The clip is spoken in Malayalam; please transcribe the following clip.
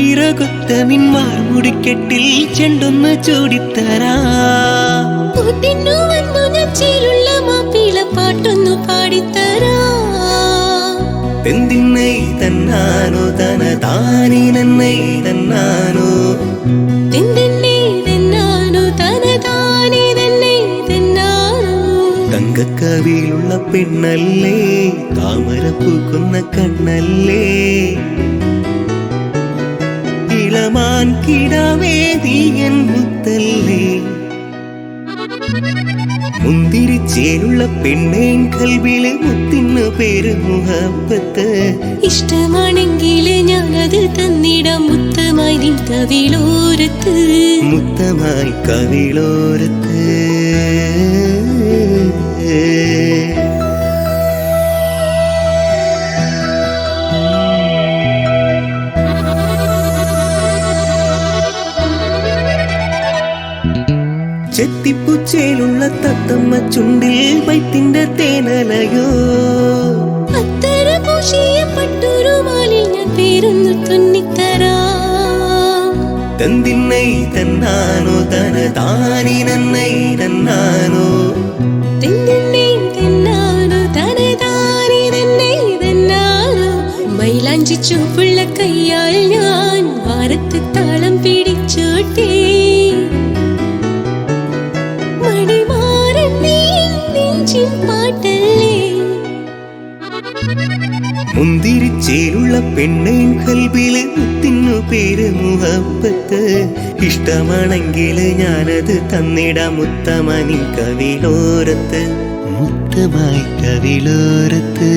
മുത്തിരകൊത്ത നിന്മാർ മുടിക്കെട്ടിൽ ചെണ്ടൊന്ന് ചൂടിത്തരാ ൂട്ടിനുള്ള മാപ്പിള പാട്ടൊന്നു പാടിത്തരാ തെന്തിന്നൈ തന്നാനോ തന താനി നന്നൈ തന്നാനോ തെന്തിന്നൈ തന്നാനോ തന താനി നന്നൈ തന്നാനോ തങ്കക്കവിയിലുള്ള പെണ്ണല്ലേ താമര പൂക്കുന്ന കണ്ണല്ലേ ഇളമാൻ കിടാവേ നീയൻ മുത്തല്ലേ മുന്തിരിച്ചേലുള്ള പെണ്ണേൻ കൽവില് മുത്തിനു പേര് മുഹബത്ത് ഇഷ്ടമാണെങ്കിൽ ഞാനത് തന്നിടാം മുത്തമായി നിൻ കവിളോരത്ത് മുത്തമായി കവിളോരത്ത് ചെത്തിപ്പുച്ചയിലുള്ള തത്തമ്മ ചുണ്ടിൽ വൈത്തിന്റെ തേനലയോ അത്തര പൂശിയ പട്ടുരുമാലിൽ ഞാൻ പേരൊന്നു തുന്നിത്തരാം തന്തിന്നൈ തന്നാനോ തന താനി നന്നൈ തന്നാനോ തെന്തിന്നൈ തന്നാനോ തന താനി നന്നൈ തന്നാനോ മൈലാഞ്ചി ചുവപ്പുള്ള കയ്യാൽ ഞാൻ വാരത്ത് താളം പിടിച്ചോട്ടേ മുന്തിരിച്ചേലുള്ള പെണ്ണേൻ കൽവില് മുത്തിനു പേര് മുഹബത്ത് ഇഷ്ടമാണെങ്കിൽ ഞാനത് തന്നിടാം മുത്തമനി കവിളോരത്ത് മുത്തമായി കവിളോരത്ത്